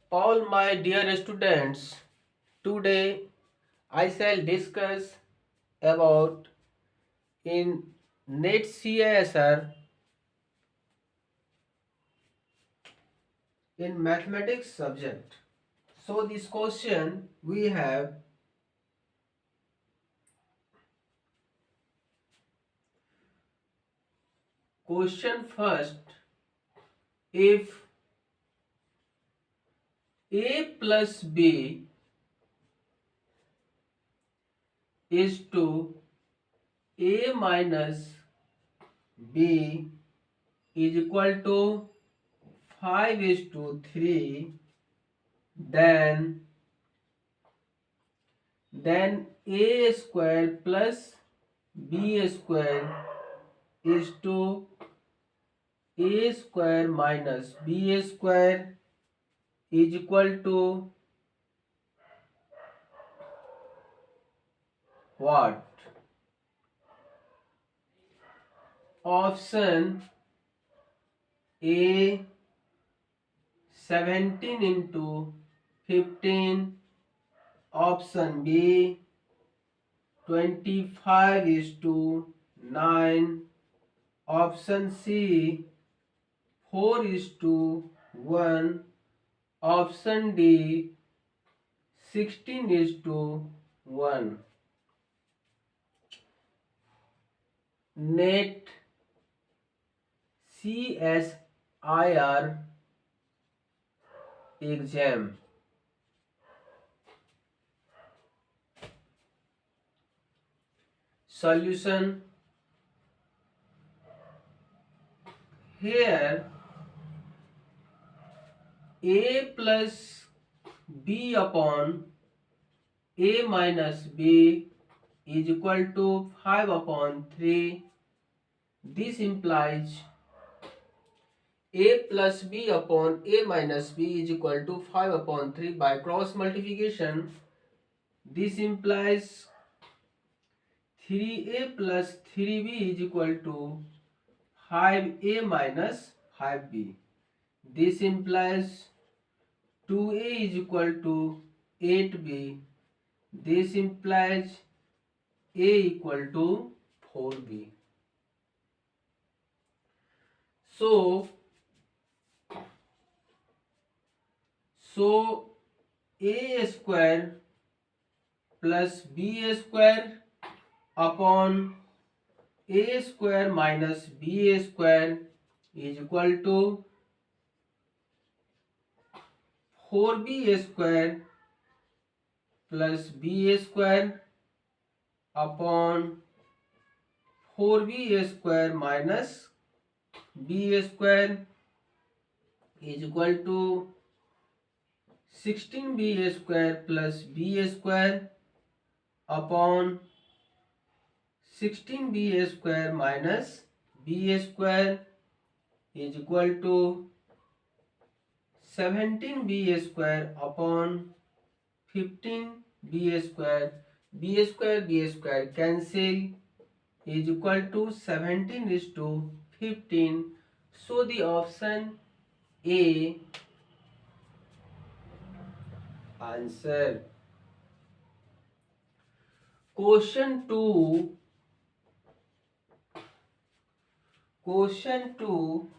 All my dear students, today I shall discuss about in NET CISR in mathematics subject. So this question we have question first. If A plus B is to A minus B is equal to 5 is to 3, then A square plus B square is to A square minus B square is equal to what? Option A 17 into 15, option B 25 is to 9, option C 4 is to 1, option D 16 is to 1. NET CSIR exam. Solution. Here A plus B upon A minus B is equal to 5 upon 3. This implies A plus B upon A minus B is equal to 5 upon 3 by cross multiplication. This implies 3A plus 3B is equal to 5A minus 5B. This implies 2A is equal to 8B. This implies A equal to 4B. So A square plus B square upon A square minus B square is equal to 4B square plus B square upon 4B square minus B square is equal to 16B square plus B square upon 16B square minus B square is equal to 17B square upon 15B square. B square cancel is equal to 17 is to 15. So the option A answer. Question 2. Question 2.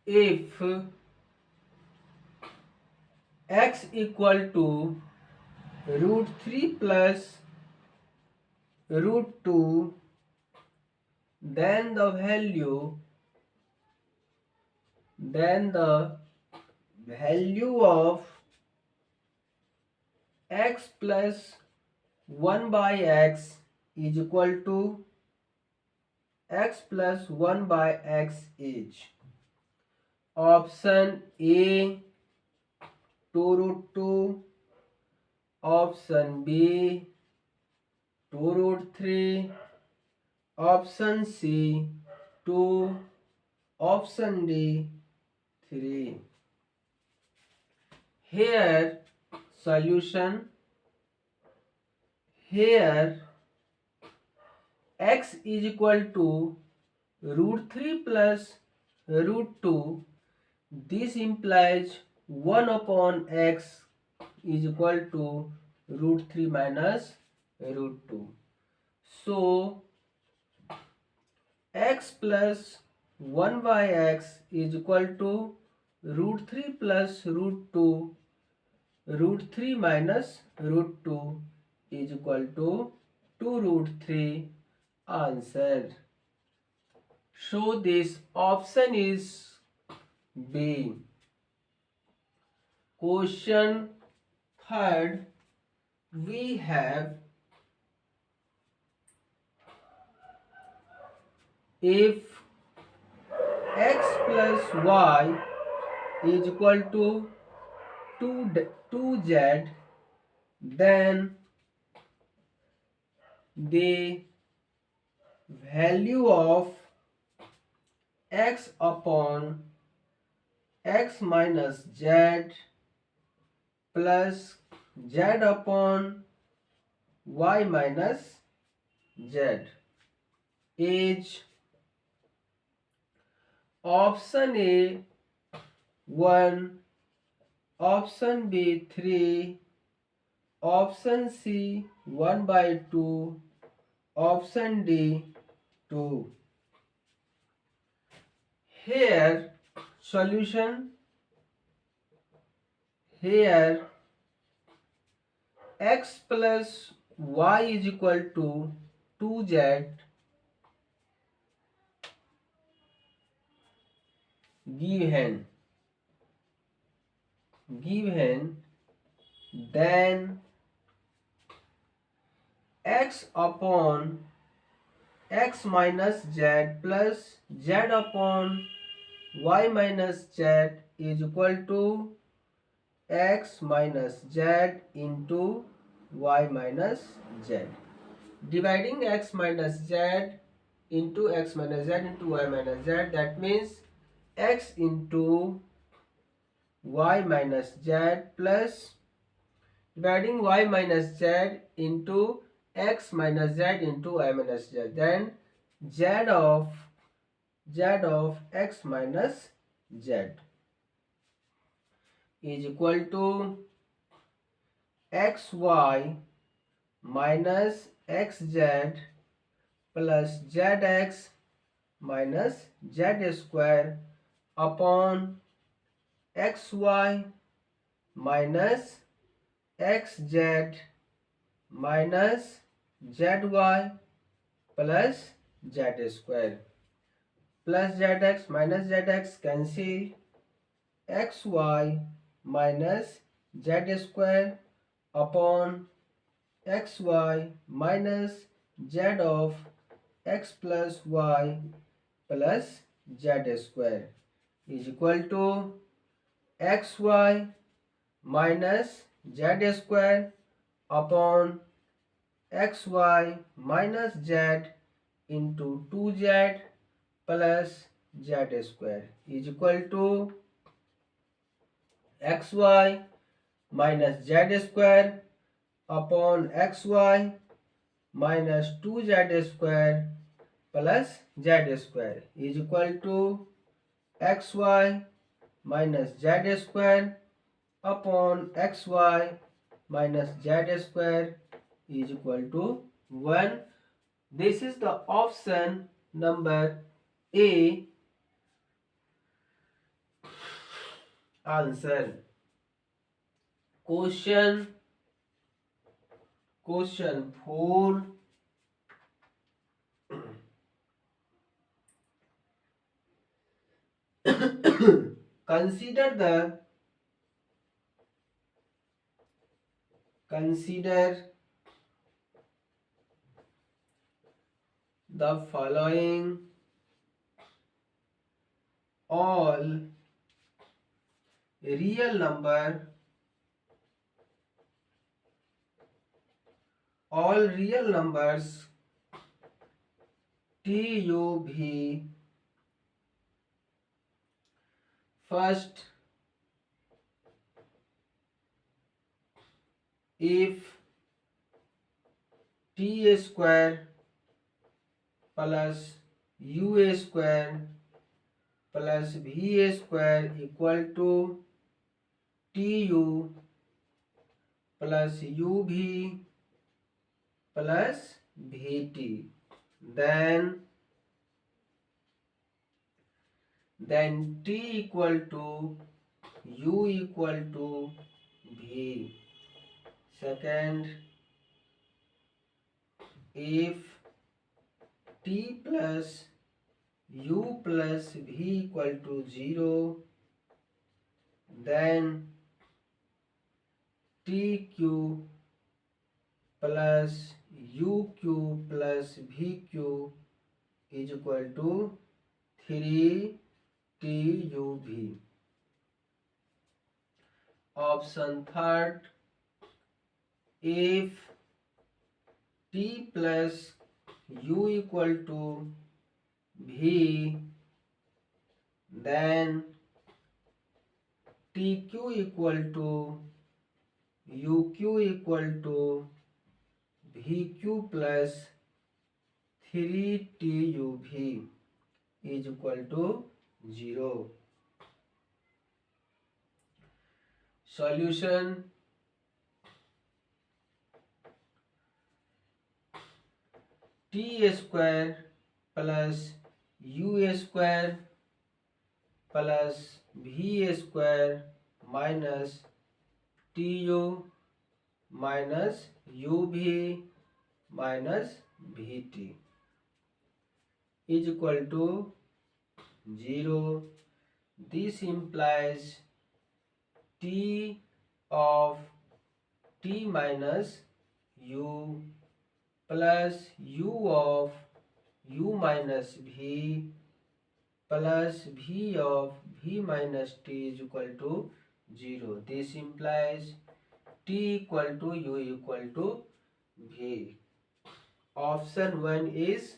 If x equal to root 3 plus root 2, then the value of x plus 1 by x is equal to x plus 1 by x is option A 2 root 2, option B 2 root 3, option C 2, option D 3. Here solution. Here x is equal to root 3 plus root 2. This implies 1 upon x is equal to root 3 minus root 2. So x plus 1 by x is equal to root 3 plus root 2. Root 3 minus root 2 is equal to 2 root 3. Answer. So this option is B. Question third, we have if x plus y is equal to 2z, then the value of x upon x minus z plus z upon y minus z is option A 1, option B 3, option C 1 by 2, option D 2. Here solution, here x plus y is equal to 2z given, then x upon x minus z plus z upon y minus z is equal to x minus z into y minus z. Dividing x minus z into x minus z into y minus z, that means x into y minus z plus dividing y minus z into x minus z into y minus z, then z of x minus z is equal to xy minus xz plus zx minus z square upon xy minus xz minus zy plus z square, plus zx minus zx cancel, xy minus z square upon xy minus z of x plus y plus z square is equal to xy minus z square upon xy minus z into 2z plus z square is equal to xy minus z square upon xy minus 2z square plus z square is equal to xy minus z square upon xy minus z square is equal to 1. This is the option number A. Answer. Question 4. Consider the following all real numbers TUV. First, if t square plus u a square plus v a square equal to tu plus uv plus vt. Then t equal to u equal to v. Second, if t plus u plus v equal to 0, then tq plus uq plus vq is equal to 3tuv. Option third, if t plus u equal to v, then tq equal to uq equal to vq plus 3tuv is equal to 0. Solution: t square plus u square plus v square minus tu minus uv minus vt is equal to 0. This implies t of t minus u plus u of u minus v plus v of v minus t is equal to 0. This implies t equal to u equal to v. Option 1 is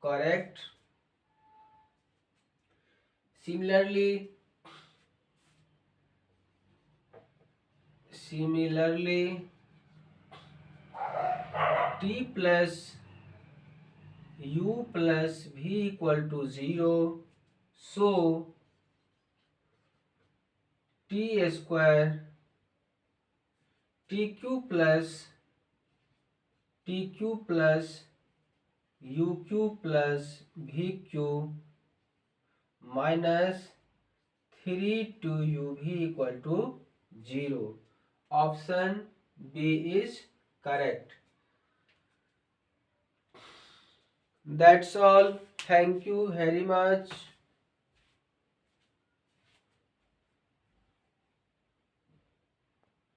correct. Similarly, t plus u plus v equal to 0, so t square tq plus uq plus vq minus 3 equal to 0. Option B is correct. That's all. Thank you very much.